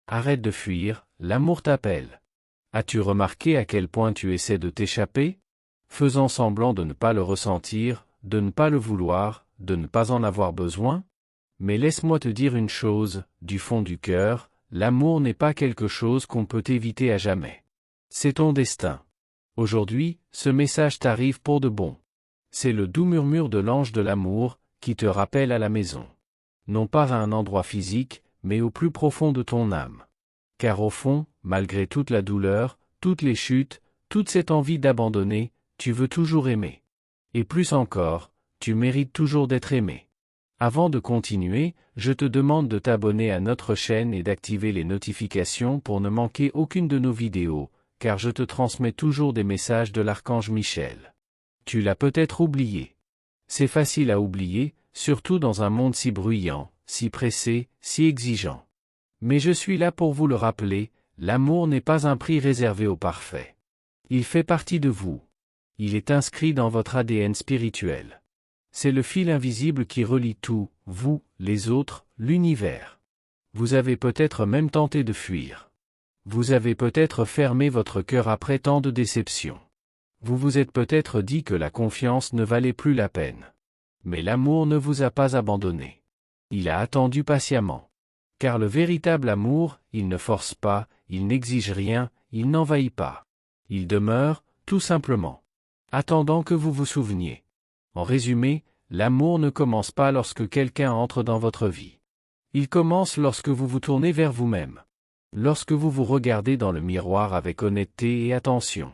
Arrête de fuir, l'amour t'appelle. As-tu remarqué à quel point tu essaies de t'échapper? Faisant semblant de ne pas le ressentir, de ne pas le vouloir, de ne pas en avoir besoin? Mais laisse-moi te dire une chose, du fond du cœur, l'amour n'est pas quelque chose qu'on peut éviter à jamais. C'est ton destin. Aujourd'hui, ce message t'arrive pour de bon. C'est le doux murmure de l'ange de l'amour, qui te rappelle à la maison. Non pas à un endroit physique, mais au plus profond de ton âme. Car au fond, malgré toute la douleur, toutes les chutes, toute cette envie d'abandonner, tu veux toujours aimer. Et plus encore, tu mérites toujours d'être aimé. Avant de continuer, je te demande de t'abonner à notre chaîne et d'activer les notifications pour ne manquer aucune de nos vidéos, car je te transmets toujours des messages de l'archange Michel. Tu l'as peut-être oublié. C'est facile à oublier, surtout dans un monde si bruyant, si pressé, si exigeant. Mais je suis là pour vous le rappeler, l'amour n'est pas un prix réservé aux parfaits. Il fait partie de vous. Il est inscrit dans votre ADN spirituel. C'est le fil invisible qui relie tout, vous, les autres, l'univers. Vous avez peut-être même tenté de fuir. Vous avez peut-être fermé votre cœur après tant de déceptions. Vous vous êtes peut-être dit que la confiance ne valait plus la peine. Mais l'amour ne vous a pas abandonné. Il a attendu patiemment. Car le véritable amour, il ne force pas, il n'exige rien, il n'envahit pas. Il demeure, tout simplement. Attendant que vous vous souveniez. En résumé, l'amour ne commence pas lorsque quelqu'un entre dans votre vie. Il commence lorsque vous vous tournez vers vous-même. Lorsque vous vous regardez dans le miroir avec honnêteté et attention.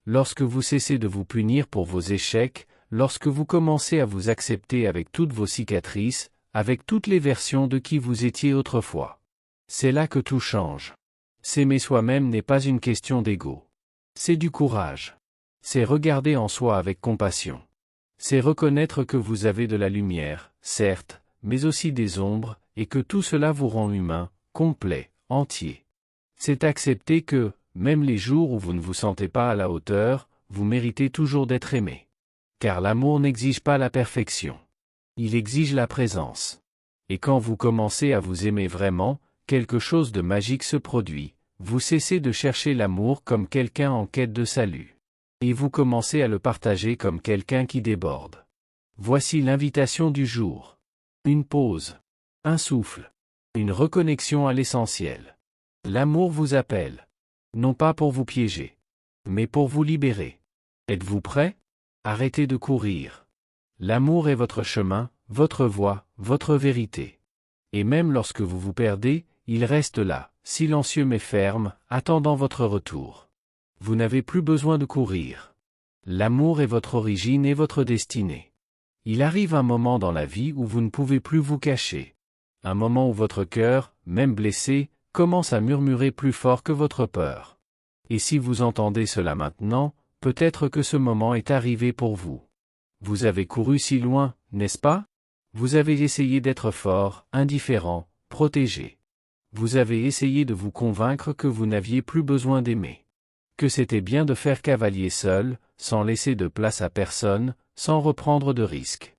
Lorsque vous cessez de vous punir pour vos échecs, lorsque vous commencez à vous accepter avec toutes vos cicatrices, avec toutes les versions de qui vous étiez autrefois. C'est là que tout change. S'aimer soi-même n'est pas une question d'ego. C'est du courage. C'est regarder en soi avec compassion. C'est reconnaître que vous avez de la lumière, certes, mais aussi des ombres, et que tout cela vous rend humain, complet, entier. C'est accepter que, même les jours où vous ne vous sentez pas à la hauteur, vous méritez toujours d'être aimé. Car l'amour n'exige pas la perfection. Il exige la présence. Et quand vous commencez à vous aimer vraiment, quelque chose de magique se produit. Vous cessez de chercher l'amour comme quelqu'un en quête de salut. Et vous commencez à le partager comme quelqu'un qui déborde. Voici l'invitation du jour. Une pause. Un souffle. Une reconnexion à l'essentiel. L'amour vous appelle. Non pas pour vous piéger. Mais pour vous libérer. Êtes-vous prêt? Arrêtez de courir. L'amour est votre chemin, votre voie, votre vérité. Et même lorsque vous vous perdez, il reste là, silencieux mais ferme, attendant votre retour. Vous n'avez plus besoin de courir. L'amour est votre origine et votre destinée. Il arrive un moment dans la vie où vous ne pouvez plus vous cacher. Un moment où votre cœur, même blessé, commence à murmurer plus fort que votre peur. Et si vous entendez cela maintenant, peut-être que ce moment est arrivé pour vous. Vous avez couru si loin, n'est-ce pas? Vous avez essayé d'être fort, indifférent, protégé. Vous avez essayé de vous convaincre que vous n'aviez plus besoin d'aimer. Que c'était bien de faire cavalier seul, sans laisser de place à personne, sans reprendre de risques.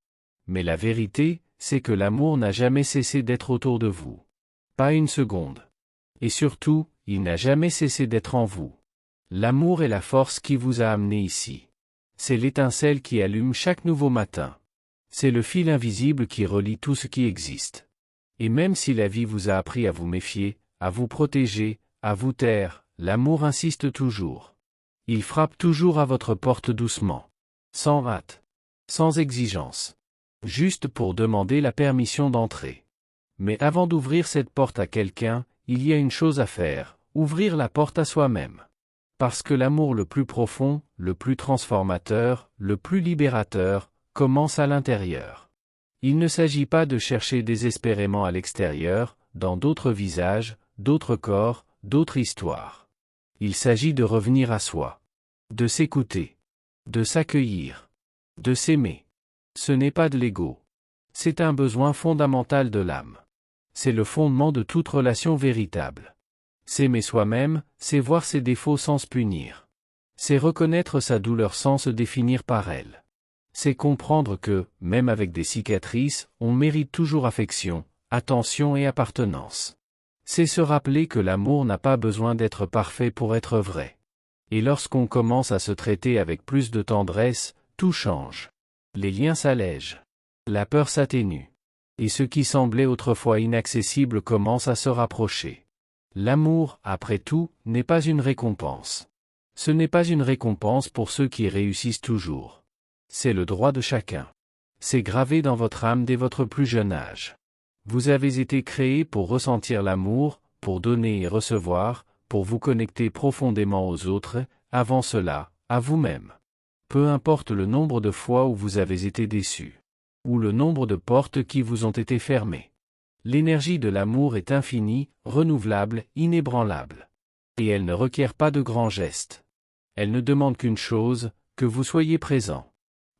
Mais la vérité, c'est que l'amour n'a jamais cessé d'être autour de vous. Pas une seconde. Et surtout, il n'a jamais cessé d'être en vous. L'amour est la force qui vous a amené ici. C'est l'étincelle qui allume chaque nouveau matin. C'est le fil invisible qui relie tout ce qui existe. Et même si la vie vous a appris à vous méfier, à vous protéger, à vous taire, l'amour insiste toujours. Il frappe toujours à votre porte doucement. Sans hâte. Sans exigence. Juste pour demander la permission d'entrer. Mais avant d'ouvrir cette porte à quelqu'un, il y a une chose à faire, ouvrir la porte à soi-même. Parce que l'amour le plus profond, le plus transformateur, le plus libérateur, commence à l'intérieur. Il ne s'agit pas de chercher désespérément à l'extérieur, dans d'autres visages, d'autres corps, d'autres histoires. Il s'agit de revenir à soi. De s'écouter. De s'accueillir. De s'aimer. Ce n'est pas de l'ego. C'est un besoin fondamental de l'âme. C'est le fondement de toute relation véritable. S'aimer soi-même, c'est voir ses défauts sans se punir. C'est reconnaître sa douleur sans se définir par elle. C'est comprendre que, même avec des cicatrices, on mérite toujours affection, attention et appartenance. C'est se rappeler que l'amour n'a pas besoin d'être parfait pour être vrai. Et lorsqu'on commence à se traiter avec plus de tendresse, tout change. Les liens s'allègent. La peur s'atténue. Et ce qui semblait autrefois inaccessible commence à se rapprocher. L'amour, après tout, n'est pas une récompense. Ce n'est pas une récompense pour ceux qui réussissent toujours. C'est le droit de chacun. C'est gravé dans votre âme dès votre plus jeune âge. Vous avez été créé pour ressentir l'amour, pour donner et recevoir, pour vous connecter profondément aux autres, avant cela, à vous-même. Peu importe le nombre de fois où vous avez été déçu, ou le nombre de portes qui vous ont été fermées. L'énergie de l'amour est infinie, renouvelable, inébranlable. Et elle ne requiert pas de grands gestes. Elle ne demande qu'une chose, que vous soyez présent.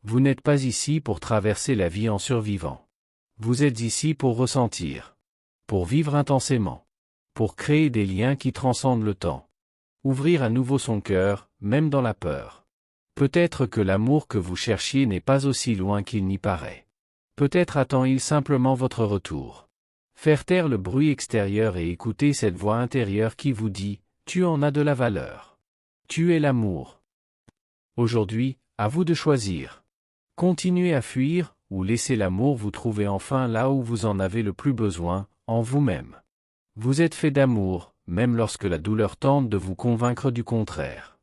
Vous n'êtes pas ici pour traverser la vie en survivant. Vous êtes ici pour ressentir. Pour vivre intensément. Pour créer des liens qui transcendent le temps. Ouvrir à nouveau son cœur, même dans la peur. Peut-être que l'amour que vous cherchiez n'est pas aussi loin qu'il n'y paraît. Peut-être attend-il simplement votre retour. Faire taire le bruit extérieur et écouter cette voix intérieure qui vous dit « Tu en as de la valeur. Tu es l'amour. » Aujourd'hui, à vous de choisir. Continuez à fuir, ou laissez l'amour vous trouver enfin là où vous en avez le plus besoin, en vous-même. Vous êtes fait d'amour, même lorsque la douleur tente de vous convaincre du contraire.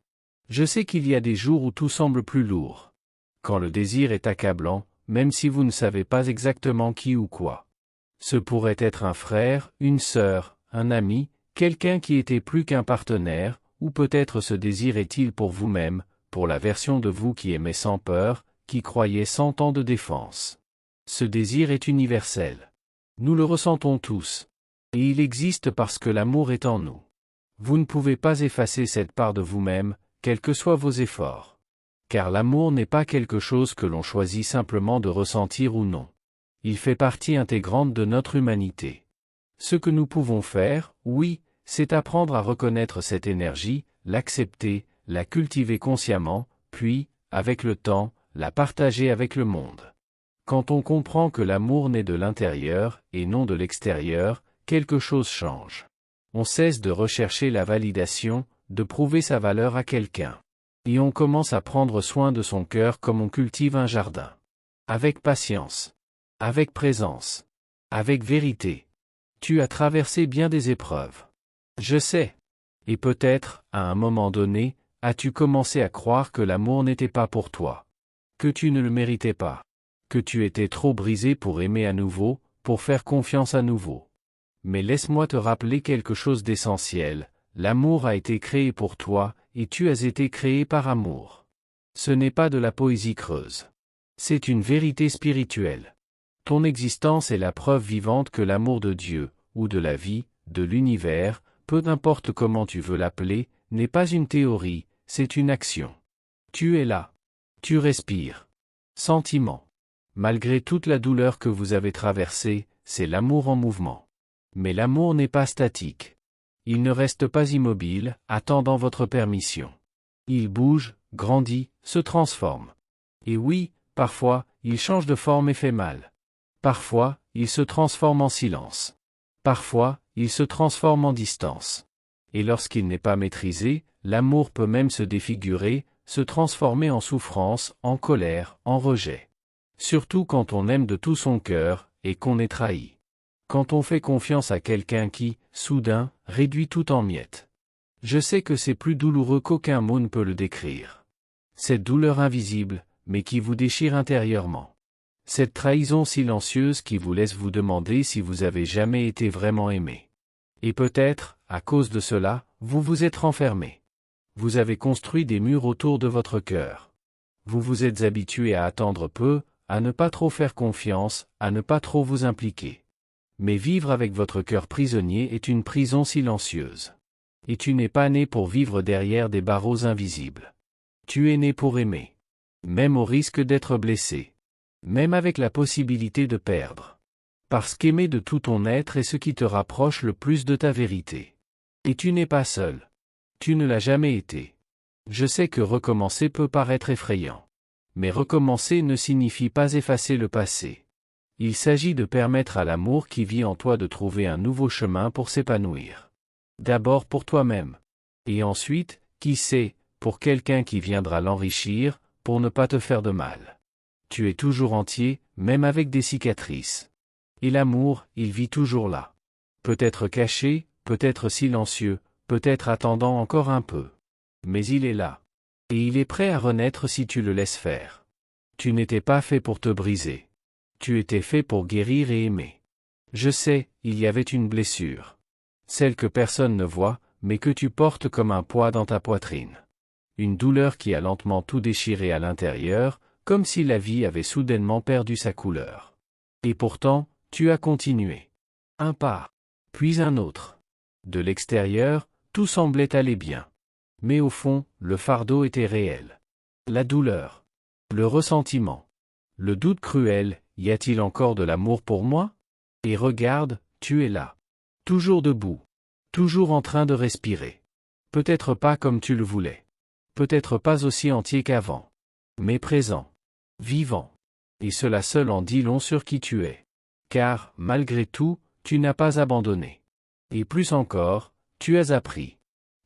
Je sais qu'il y a des jours où tout semble plus lourd. Quand le désir est accablant, même si vous ne savez pas exactement qui ou quoi. Ce pourrait être un frère, une sœur, un ami, quelqu'un qui était plus qu'un partenaire, ou peut-être ce désir est-il pour vous-même, pour la version de vous qui aimait sans peur, qui croyait sans temps de défense. Ce désir est universel. Nous le ressentons tous. Et il existe parce que l'amour est en nous. Vous ne pouvez pas effacer cette part de vous-même, quels que soient vos efforts. Car l'amour n'est pas quelque chose que l'on choisit simplement de ressentir ou non. Il fait partie intégrante de notre humanité. Ce que nous pouvons faire, oui, c'est apprendre à reconnaître cette énergie, l'accepter, la cultiver consciemment, puis, avec le temps, la partager avec le monde. Quand on comprend que l'amour naît de l'intérieur, et non de l'extérieur, quelque chose change. On cesse de rechercher la validation, de prouver sa valeur à quelqu'un. Et on commence à prendre soin de son cœur comme on cultive un jardin. Avec patience. Avec présence. Avec vérité. Tu as traversé bien des épreuves. Je sais. Et peut-être, à un moment donné, as-tu commencé à croire que l'amour n'était pas pour toi. Que tu ne le méritais pas. Que tu étais trop brisé pour aimer à nouveau, pour faire confiance à nouveau. Mais laisse-moi te rappeler quelque chose d'essentiel, l'amour a été créé pour toi, et tu as été créé par amour. Ce n'est pas de la poésie creuse. C'est une vérité spirituelle. Ton existence est la preuve vivante que l'amour de Dieu, ou de la vie, de l'univers, peu importe comment tu veux l'appeler, n'est pas une théorie, c'est une action. Tu es là. Tu respires. Sentiment. Malgré toute la douleur que vous avez traversée, c'est l'amour en mouvement. Mais l'amour n'est pas statique. Il ne reste pas immobile, attendant votre permission. Il bouge, grandit, se transforme. Et oui, parfois, il change de forme et fait mal. Parfois, il se transforme en silence. Parfois, il se transforme en distance. Et lorsqu'il n'est pas maîtrisé, l'amour peut même se défigurer, se transformer en souffrance, en colère, en rejet. Surtout quand on aime de tout son cœur, et qu'on est trahi. Quand on fait confiance à quelqu'un qui, soudain, réduit tout en miettes. Je sais que c'est plus douloureux qu'aucun mot ne peut le décrire. Cette douleur invisible, mais qui vous déchire intérieurement. Cette trahison silencieuse qui vous laisse vous demander si vous avez jamais été vraiment aimé. Et peut-être, à cause de cela, vous vous êtes renfermé. Vous avez construit des murs autour de votre cœur. Vous vous êtes habitué à attendre peu, à ne pas trop faire confiance, à ne pas trop vous impliquer. Mais vivre avec votre cœur prisonnier est une prison silencieuse. Et tu n'es pas né pour vivre derrière des barreaux invisibles. Tu es né pour aimer. Même au risque d'être blessé. Même avec la possibilité de perdre. Parce qu'aimer de tout ton être est ce qui te rapproche le plus de ta vérité. Et tu n'es pas seul. Tu ne l'as jamais été. Je sais que recommencer peut paraître effrayant. Mais recommencer ne signifie pas effacer le passé. Il s'agit de permettre à l'amour qui vit en toi de trouver un nouveau chemin pour s'épanouir. D'abord pour toi-même. Et ensuite, qui sait, pour quelqu'un qui viendra l'enrichir, pour ne pas te faire de mal. Tu es toujours entier, même avec des cicatrices. Et l'amour, il vit toujours là. Peut-être caché, peut-être silencieux, peut-être attendant encore un peu. Mais il est là. Et il est prêt à renaître si tu le laisses faire. Tu n'étais pas fait pour te briser. Tu étais fait pour guérir et aimer. Je sais, il y avait une blessure. Celle que personne ne voit, mais que tu portes comme un poids dans ta poitrine. Une douleur qui a lentement tout déchiré à l'intérieur, comme si la vie avait soudainement perdu sa couleur. Et pourtant, tu as continué. Un pas, puis un autre. De l'extérieur, tout semblait aller bien. Mais au fond, le fardeau était réel. La douleur. Le ressentiment. Le doute cruel, y a-t-il encore de l'amour pour moi? Et regarde, tu es là. Toujours debout. Toujours en train de respirer. Peut-être pas comme tu le voulais. Peut-être pas aussi entier qu'avant. Mais présent. Vivant. Et cela seul en dit long sur qui tu es. Car, malgré tout, tu n'as pas abandonné. Et plus encore, tu as appris.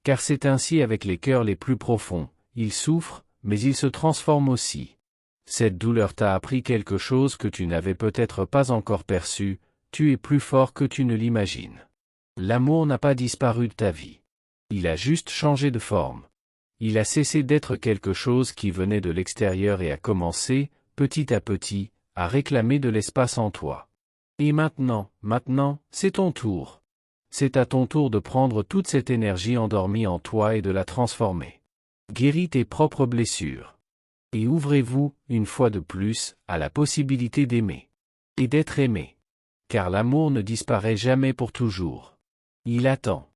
Car c'est ainsi avec les cœurs les plus profonds, ils souffrent, mais ils se transforment aussi. Cette douleur t'a appris quelque chose que tu n'avais peut-être pas encore perçu, tu es plus fort que tu ne l'imagines. L'amour n'a pas disparu de ta vie. Il a juste changé de forme. Il a cessé d'être quelque chose qui venait de l'extérieur et a commencé, petit à petit, à réclamer de l'espace en toi. Et maintenant, c'est ton tour. C'est à ton tour de prendre toute cette énergie endormie en toi et de la transformer. Guéris tes propres blessures. Et ouvrez-vous, une fois de plus, à la possibilité d'aimer. Et d'être aimé. Car l'amour ne disparaît jamais pour toujours. Il attend.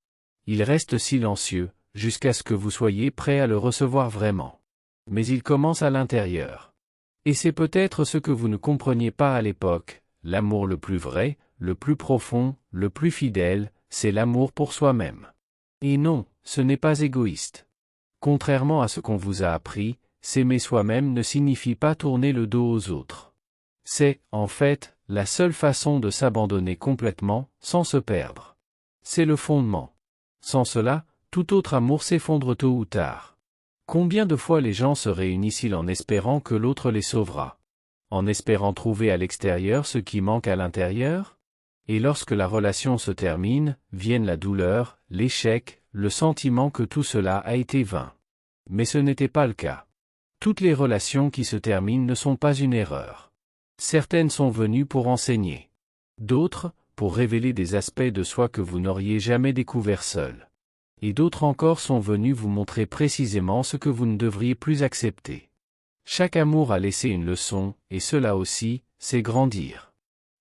Il reste silencieux, jusqu'à ce que vous soyez prêt à le recevoir vraiment. Mais il commence à l'intérieur. Et c'est peut-être ce que vous ne compreniez pas à l'époque, l'amour le plus vrai, le plus profond, le plus fidèle, c'est l'amour pour soi-même. Et non, ce n'est pas égoïste. Contrairement à ce qu'on vous a appris, s'aimer soi-même ne signifie pas tourner le dos aux autres. C'est, en fait, la seule façon de s'abandonner complètement, sans se perdre. C'est le fondement. Sans cela, tout autre amour s'effondre tôt ou tard. Combien de fois les gens se réunissent-ils en espérant que l'autre les sauvera? En espérant trouver à l'extérieur ce qui manque à l'intérieur? Et lorsque la relation se termine, viennent la douleur, l'échec, le sentiment que tout cela a été vain. Mais ce n'était pas le cas. Toutes les relations qui se terminent ne sont pas une erreur. Certaines sont venues pour enseigner. D'autres, pour révéler des aspects de soi que vous n'auriez jamais découverts seul. Et d'autres encore sont venues vous montrer précisément ce que vous ne devriez plus accepter. Chaque amour a laissé une leçon, et cela aussi, c'est grandir.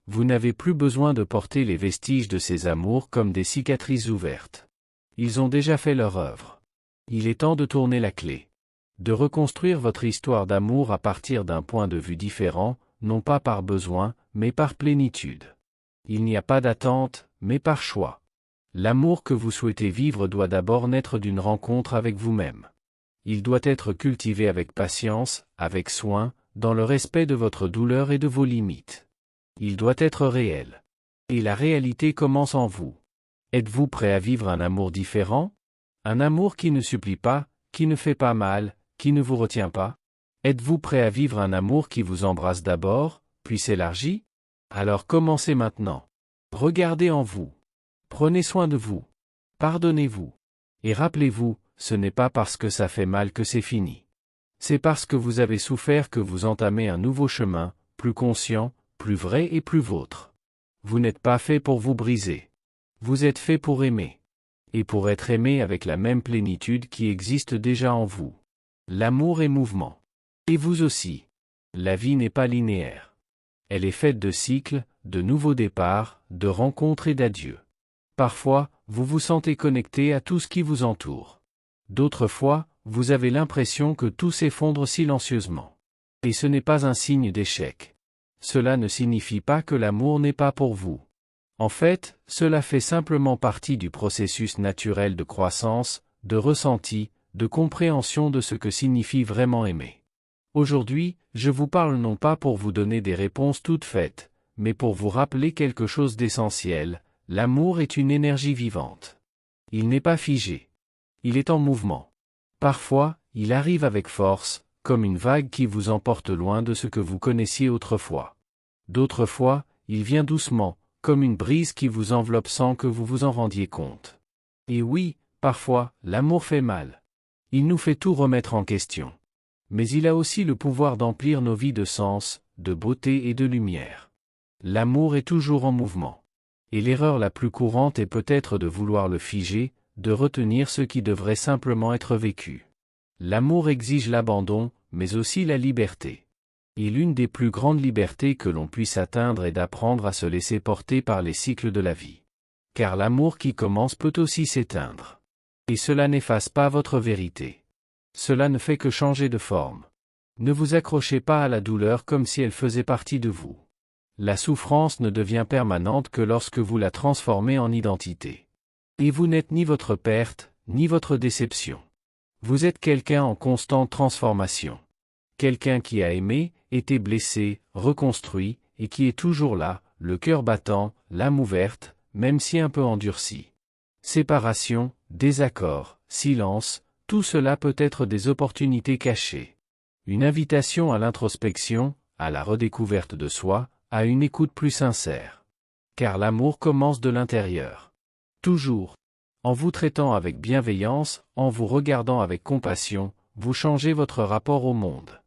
Vous n'avez plus besoin de porter les vestiges de ces amours comme des cicatrices ouvertes. Ils ont déjà fait leur œuvre. Il est temps de tourner la clé. De reconstruire votre histoire d'amour à partir d'un point de vue différent, non pas par besoin, mais par plénitude. Il n'y a pas d'attente, mais par choix. L'amour que vous souhaitez vivre doit d'abord naître d'une rencontre avec vous-même. Il doit être cultivé avec patience, avec soin, dans le respect de votre douleur et de vos limites. Il doit être réel. Et la réalité commence en vous. Êtes-vous prêt à vivre un amour différent? Un amour qui ne supplie pas, qui ne fait pas mal, qui ne vous retient pas? Êtes-vous prêt à vivre un amour qui vous embrasse d'abord, puis s'élargit? Alors commencez maintenant. Regardez en vous. Prenez soin de vous. Pardonnez-vous. Et rappelez-vous, ce n'est pas parce que ça fait mal que c'est fini. C'est parce que vous avez souffert que vous entamez un nouveau chemin, plus conscient, plus vrai et plus vôtre. Vous n'êtes pas fait pour vous briser. Vous êtes fait pour aimer. Et pour être aimé avec la même plénitude qui existe déjà en vous. L'amour est mouvement. Et vous aussi. La vie n'est pas linéaire. Elle est faite de cycles, de nouveaux départs, de rencontres et d'adieux. Parfois, vous vous sentez connecté à tout ce qui vous entoure. D'autres fois, vous avez l'impression que tout s'effondre silencieusement. Et ce n'est pas un signe d'échec. Cela ne signifie pas que l'amour n'est pas pour vous. En fait, cela fait simplement partie du processus naturel de croissance, de ressenti, de compréhension de ce que signifie vraiment aimer. Aujourd'hui, je vous parle non pas pour vous donner des réponses toutes faites, mais pour vous rappeler quelque chose d'essentiel, l'amour est une énergie vivante. Il n'est pas figé. Il est en mouvement. Parfois, il arrive avec force, comme une vague qui vous emporte loin de ce que vous connaissiez autrefois. D'autres fois, il vient doucement, comme une brise qui vous enveloppe sans que vous vous en rendiez compte. Et oui, parfois, l'amour fait mal. Il nous fait tout remettre en question. Mais il a aussi le pouvoir d'emplir nos vies de sens, de beauté et de lumière. L'amour est toujours en mouvement. Et l'erreur la plus courante est peut-être de vouloir le figer, de retenir ce qui devrait simplement être vécu. L'amour exige l'abandon, mais aussi la liberté. Et l'une des plus grandes libertés que l'on puisse atteindre est d'apprendre à se laisser porter par les cycles de la vie. Car l'amour qui commence peut aussi s'éteindre. Et cela n'efface pas votre vérité. Cela ne fait que changer de forme. Ne vous accrochez pas à la douleur comme si elle faisait partie de vous. La souffrance ne devient permanente que lorsque vous la transformez en identité. Et vous n'êtes ni votre perte, ni votre déception. Vous êtes quelqu'un en constante transformation. Quelqu'un qui a aimé, été blessé, reconstruit, et qui est toujours là, le cœur battant, l'âme ouverte, même si un peu endurcie. Séparation, désaccord, silence, tout cela peut être des opportunités cachées. Une invitation à l'introspection, à la redécouverte de soi, à une écoute plus sincère. Car l'amour commence de l'intérieur. Toujours. En vous traitant avec bienveillance, en vous regardant avec compassion, vous changez votre rapport au monde.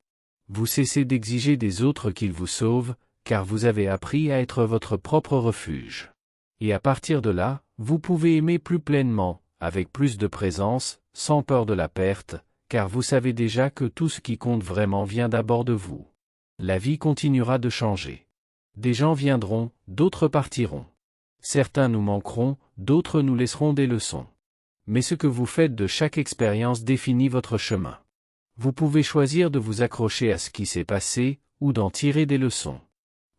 Vous cessez d'exiger des autres qu'ils vous sauvent, car vous avez appris à être votre propre refuge. Et à partir de là, vous pouvez aimer plus pleinement, avec plus de présence, sans peur de la perte, car vous savez déjà que tout ce qui compte vraiment vient d'abord de vous. La vie continuera de changer. Des gens viendront, d'autres partiront. Certains nous manqueront, d'autres nous laisseront des leçons. Mais ce que vous faites de chaque expérience définit votre chemin. Vous pouvez choisir de vous accrocher à ce qui s'est passé, ou d'en tirer des leçons.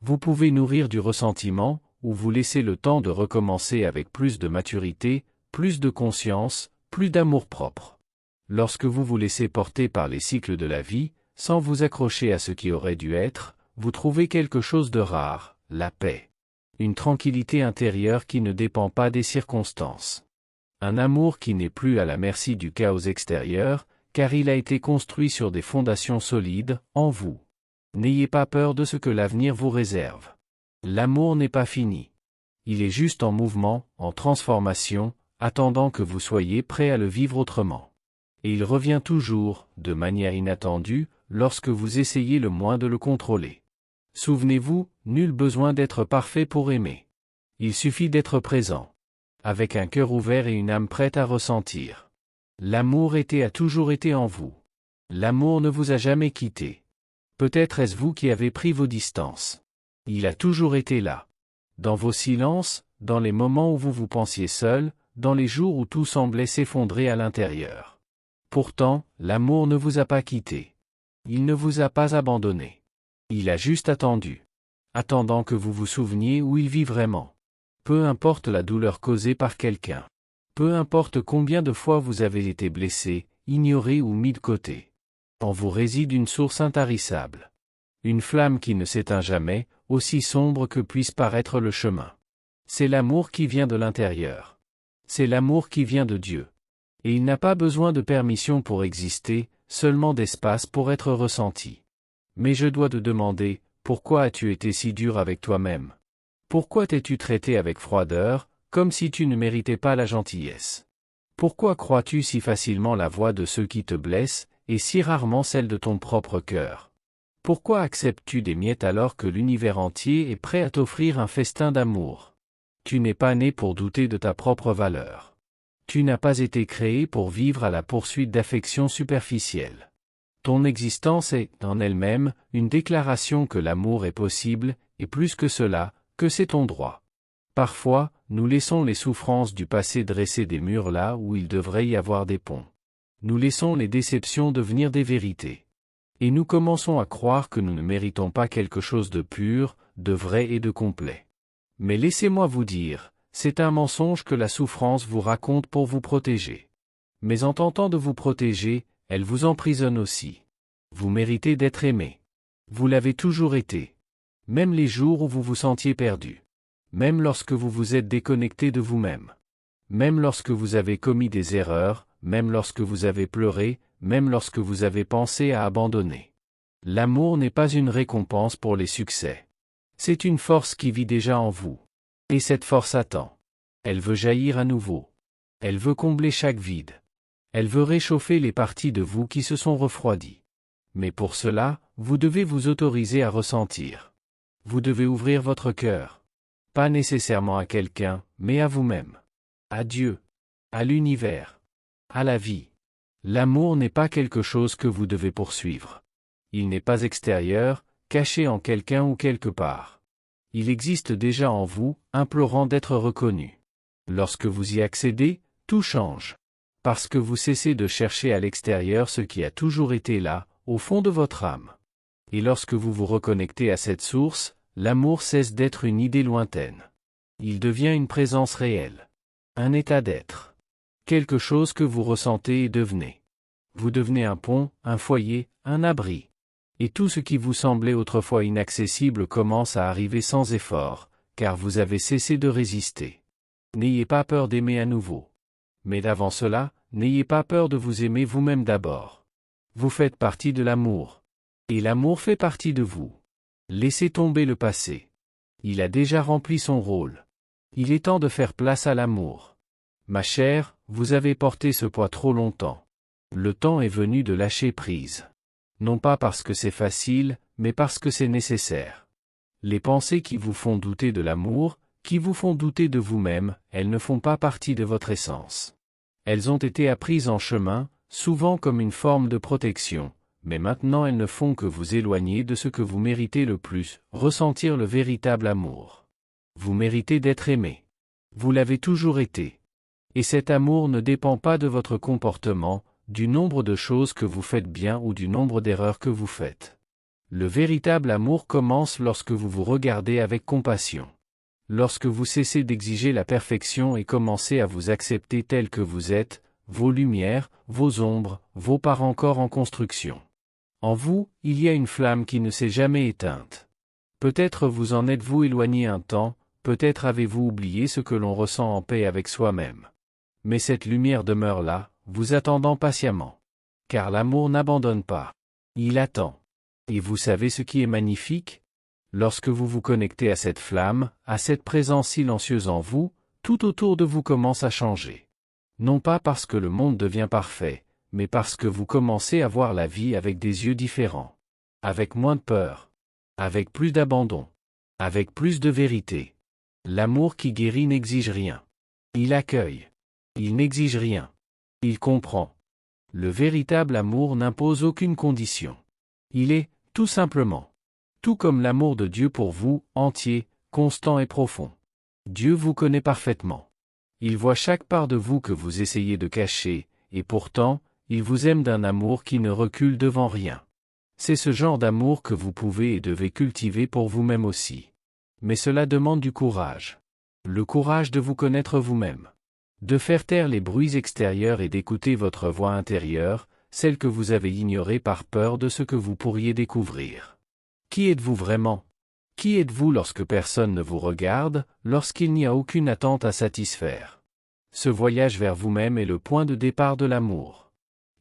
Vous pouvez nourrir du ressentiment, ou vous laisser le temps de recommencer avec plus de maturité, plus de conscience, plus d'amour-propre. Lorsque vous vous laissez porter par les cycles de la vie, sans vous accrocher à ce qui aurait dû être, vous trouvez quelque chose de rare, la paix. Une tranquillité intérieure qui ne dépend pas des circonstances. Un amour qui n'est plus à la merci du chaos extérieur, car il a été construit sur des fondations solides, en vous. N'ayez pas peur de ce que l'avenir vous réserve. L'amour n'est pas fini. Il est juste en mouvement, en transformation, attendant que vous soyez prêt à le vivre autrement. Et il revient toujours, de manière inattendue, lorsque vous essayez le moins de le contrôler. Souvenez-vous, nul besoin d'être parfait pour aimer. Il suffit d'être présent. Avec un cœur ouvert et une âme prête à ressentir. L'amour était et a toujours été en vous. L'amour ne vous a jamais quitté. Peut-être est-ce vous qui avez pris vos distances. Il a toujours été là. Dans vos silences, dans les moments où vous vous pensiez seul, dans les jours où tout semblait s'effondrer à l'intérieur. Pourtant, l'amour ne vous a pas quitté. Il ne vous a pas abandonné. Il a juste attendu. Attendant que vous vous souveniez où il vit vraiment. Peu importe la douleur causée par quelqu'un. Peu importe combien de fois vous avez été blessé, ignoré ou mis de côté. En vous réside une source intarissable. Une flamme qui ne s'éteint jamais, aussi sombre que puisse paraître le chemin. C'est l'amour qui vient de l'intérieur. C'est l'amour qui vient de Dieu. Et il n'a pas besoin de permission pour exister, seulement d'espace pour être ressenti. Mais je dois te demander, pourquoi as-tu été si dur avec toi-même? Pourquoi t'es-tu traité avec froideur, comme si tu ne méritais pas la gentillesse? Pourquoi crois-tu si facilement la voix de ceux qui te blessent, et si rarement celle de ton propre cœur? Pourquoi acceptes-tu des miettes alors que l'univers entier est prêt à t'offrir un festin d'amour? Tu n'es pas né pour douter de ta propre valeur. Tu n'as pas été créé pour vivre à la poursuite d'affections superficielles. Ton existence est, en elle-même, une déclaration que l'amour est possible, et plus que cela, que c'est ton droit. Parfois, nous laissons les souffrances du passé dresser des murs là où il devrait y avoir des ponts. Nous laissons les déceptions devenir des vérités. Et nous commençons à croire que nous ne méritons pas quelque chose de pur, de vrai et de complet. Mais laissez-moi vous dire, c'est un mensonge que la souffrance vous raconte pour vous protéger. Mais en tentant de vous protéger, elle vous emprisonne aussi. Vous méritez d'être aimé. Vous l'avez toujours été. Même les jours où vous vous sentiez perdu. Même lorsque vous vous êtes déconnecté de vous-même. Même lorsque vous avez commis des erreurs, même lorsque vous avez pleuré, même lorsque vous avez pensé à abandonner. L'amour n'est pas une récompense pour les succès. C'est une force qui vit déjà en vous. Et cette force attend. Elle veut jaillir à nouveau. Elle veut combler chaque vide. Elle veut réchauffer les parties de vous qui se sont refroidies. Mais pour cela, vous devez vous autoriser à ressentir. Vous devez ouvrir votre cœur. Pas nécessairement à quelqu'un, mais à vous-même. À Dieu. À l'univers. À la vie. L'amour n'est pas quelque chose que vous devez poursuivre. Il n'est pas extérieur, caché en quelqu'un ou quelque part. Il existe déjà en vous, implorant d'être reconnu. Lorsque vous y accédez, tout change. Parce que vous cessez de chercher à l'extérieur ce qui a toujours été là, au fond de votre âme. Et lorsque vous vous reconnectez à cette source, l'amour cesse d'être une idée lointaine. Il devient une présence réelle. Un état d'être. Quelque chose que vous ressentez et devenez. Vous devenez un pont, un foyer, un abri. Et tout ce qui vous semblait autrefois inaccessible commence à arriver sans effort, car vous avez cessé de résister. N'ayez pas peur d'aimer à nouveau. Mais d'avant cela, n'ayez pas peur de vous aimer vous-même d'abord. Vous faites partie de l'amour. Et l'amour fait partie de vous. Laissez tomber le passé. Il a déjà rempli son rôle. Il est temps de faire place à l'amour. Ma chère, vous avez porté ce poids trop longtemps. Le temps est venu de lâcher prise. Non pas parce que c'est facile, mais parce que c'est nécessaire. Les pensées qui vous font douter de l'amour, qui vous font douter de vous-même, elles ne font pas partie de votre essence. Elles ont été apprises en chemin, souvent comme une forme de protection, mais maintenant elles ne font que vous éloigner de ce que vous méritez le plus, ressentir le véritable amour. Vous méritez d'être aimé. Vous l'avez toujours été. Et cet amour ne dépend pas de votre comportement, du nombre de choses que vous faites bien ou du nombre d'erreurs que vous faites. Le véritable amour commence lorsque vous vous regardez avec compassion. Lorsque vous cessez d'exiger la perfection et commencez à vous accepter tel que vous êtes, vos lumières, vos ombres, vos parts encore en construction. En vous, il y a une flamme qui ne s'est jamais éteinte. Peut-être vous en êtes-vous éloigné un temps, peut-être avez-vous oublié ce que l'on ressent en paix avec soi-même. Mais cette lumière demeure là, vous attendant patiemment. Car l'amour n'abandonne pas. Il attend. Et vous savez ce qui est magnifique? Lorsque vous vous connectez à cette flamme, à cette présence silencieuse en vous, tout autour de vous commence à changer. Non pas parce que le monde devient parfait, mais parce que vous commencez à voir la vie avec des yeux différents. Avec moins de peur. Avec plus d'abandon. Avec plus de vérité. L'amour qui guérit n'exige rien. Il accueille. Il n'exige rien. Il comprend. Le véritable amour n'impose aucune condition. Il est, tout simplement. Tout comme l'amour de Dieu pour vous, entier, constant et profond. Dieu vous connaît parfaitement. Il voit chaque part de vous que vous essayez de cacher, et pourtant, il vous aime d'un amour qui ne recule devant rien. C'est ce genre d'amour que vous pouvez et devez cultiver pour vous-même aussi. Mais cela demande du courage. Le courage de vous connaître vous-même. De faire taire les bruits extérieurs et d'écouter votre voix intérieure, celle que vous avez ignorée par peur de ce que vous pourriez découvrir. Qui êtes-vous vraiment? Qui êtes-vous lorsque personne ne vous regarde, lorsqu'il n'y a aucune attente à satisfaire? Ce voyage vers vous-même est le point de départ de l'amour.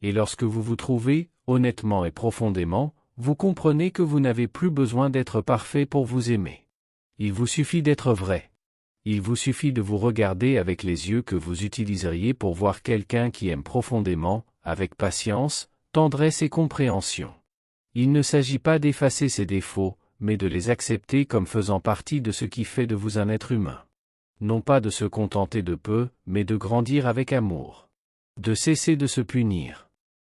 Et lorsque vous vous trouvez, honnêtement et profondément, vous comprenez que vous n'avez plus besoin d'être parfait pour vous aimer. Il vous suffit d'être vrai. Il vous suffit de vous regarder avec les yeux que vous utiliseriez pour voir quelqu'un qui aime profondément, avec patience, tendresse et compréhension. Il ne s'agit pas d'effacer ses défauts, mais de les accepter comme faisant partie de ce qui fait de vous un être humain. Non pas de se contenter de peu, mais de grandir avec amour. De cesser de se punir.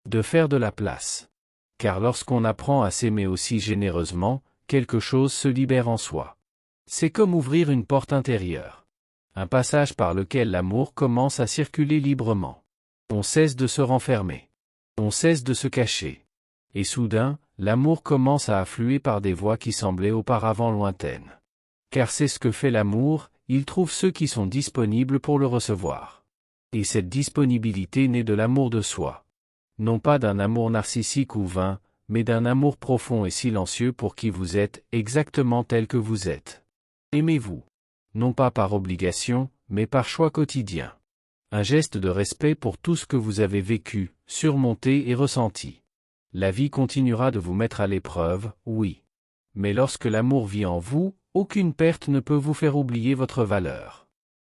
De faire de la place. Car lorsqu'on apprend à s'aimer aussi généreusement, quelque chose se libère en soi. C'est comme ouvrir une porte intérieure. Un passage par lequel l'amour commence à circuler librement. On cesse de se renfermer. On cesse de se cacher. Et soudain, l'amour commence à affluer par des voies qui semblaient auparavant lointaines. Car c'est ce que fait l'amour, il trouve ceux qui sont disponibles pour le recevoir. Et cette disponibilité naît de l'amour de soi. Non pas d'un amour narcissique ou vain, mais d'un amour profond et silencieux pour qui vous êtes, exactement tel que vous êtes. Aimez-vous. Non pas par obligation, mais par choix quotidien. Un geste de respect pour tout ce que vous avez vécu, surmonté et ressenti. La vie continuera de vous mettre à l'épreuve, oui. Mais lorsque l'amour vit en vous, aucune perte ne peut vous faire oublier votre valeur.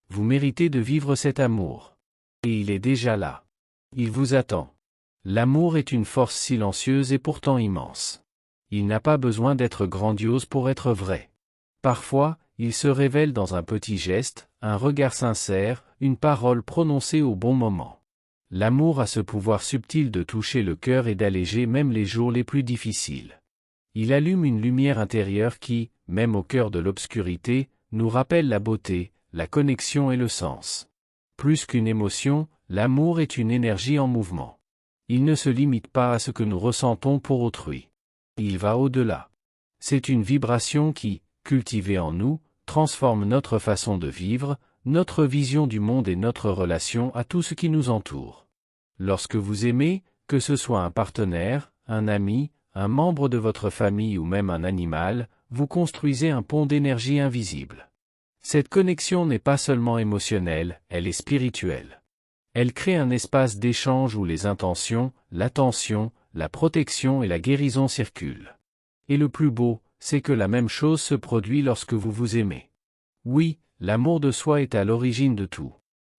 Vous méritez de vivre cet amour. Et il est déjà là. Il vous attend. L'amour est une force silencieuse et pourtant immense. Il n'a pas besoin d'être grandiose pour être vrai. Parfois, il se révèle dans un petit geste, un regard sincère, une parole prononcée au bon moment. L'amour a ce pouvoir subtil de toucher le cœur et d'alléger même les jours les plus difficiles. Il allume une lumière intérieure qui, même au cœur de l'obscurité, nous rappelle la beauté, la connexion et le sens. Plus qu'une émotion, l'amour est une énergie en mouvement. Il ne se limite pas à ce que nous ressentons pour autrui. Il va au-delà. C'est une vibration qui, cultivée en nous, transforme notre façon de vivre, notre vision du monde et notre relation à tout ce qui nous entoure. Lorsque vous aimez, que ce soit un partenaire, un ami, un membre de votre famille ou même un animal, vous construisez un pont d'énergie invisible. Cette connexion n'est pas seulement émotionnelle, elle est spirituelle. Elle crée un espace d'échange où les intentions, l'attention, la protection et la guérison circulent. Et le plus beau, c'est que la même chose se produit lorsque vous vous aimez. Oui, l'amour de soi est à l'origine de tout.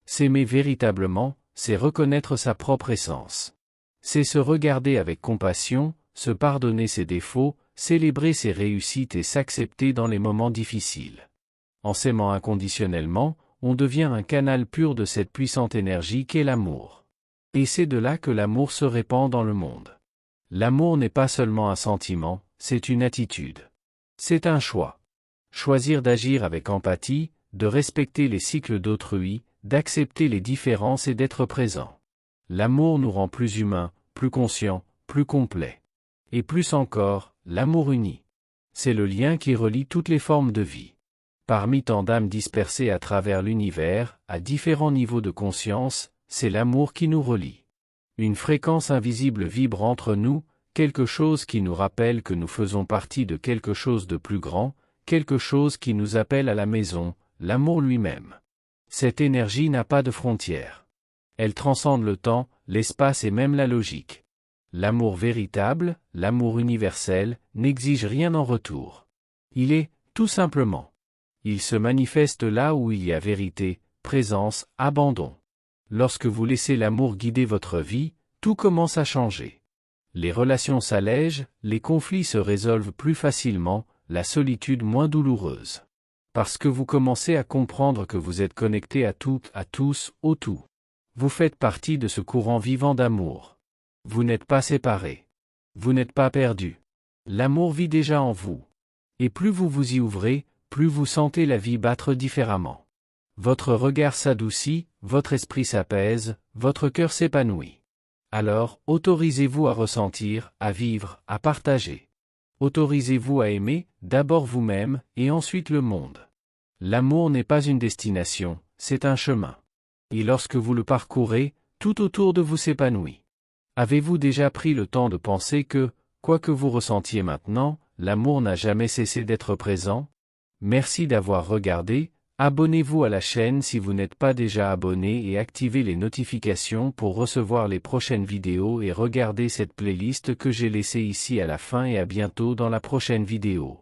S'aimer véritablement, c'est reconnaître sa propre essence. C'est se regarder avec compassion, se pardonner ses défauts, célébrer ses réussites et s'accepter dans les moments difficiles. En s'aimant inconditionnellement, on devient un canal pur de cette puissante énergie qu'est l'amour. Et c'est de là que l'amour se répand dans le monde. L'amour n'est pas seulement un sentiment, c'est une attitude. C'est un choix. Choisir d'agir avec empathie, de respecter les cycles d'autrui, d'accepter les différences et d'être présent. L'amour nous rend plus humains, plus conscients, plus complets. Et plus encore, l'amour unit. C'est le lien qui relie toutes les formes de vie. Parmi tant d'âmes dispersées à travers l'univers, à différents niveaux de conscience, c'est l'amour qui nous relie. Une fréquence invisible vibre entre nous, quelque chose qui nous rappelle que nous faisons partie de quelque chose de plus grand, quelque chose qui nous appelle à la maison, l'amour lui-même. Cette énergie n'a pas de frontières. Elle transcende le temps, l'espace et même la logique. L'amour véritable, l'amour universel, n'exige rien en retour. Il est, tout simplement. Il se manifeste là où il y a vérité, présence, abandon. Lorsque vous laissez l'amour guider votre vie, tout commence à changer. Les relations s'allègent, les conflits se résolvent plus facilement, la solitude moins douloureuse. Parce que vous commencez à comprendre que vous êtes connecté à toutes, à tous, au tout. Vous faites partie de ce courant vivant d'amour. Vous n'êtes pas séparés. Vous n'êtes pas perdus. L'amour vit déjà en vous. Et plus vous vous y ouvrez, plus vous sentez la vie battre différemment. Votre regard s'adoucit, votre esprit s'apaise, votre cœur s'épanouit. Alors, autorisez-vous à ressentir, à vivre, à partager. Autorisez-vous à aimer, d'abord vous-même, et ensuite le monde. L'amour n'est pas une destination, c'est un chemin. Et lorsque vous le parcourez, tout autour de vous s'épanouit. Avez-vous déjà pris le temps de penser que, quoi que vous ressentiez maintenant, l'amour n'a jamais cessé d'être présent? Merci d'avoir regardé, abonnez-vous à la chaîne si vous n'êtes pas déjà abonné et activez les notifications pour recevoir les prochaines vidéos et regardez cette playlist que j'ai laissée ici à la fin et à bientôt dans la prochaine vidéo.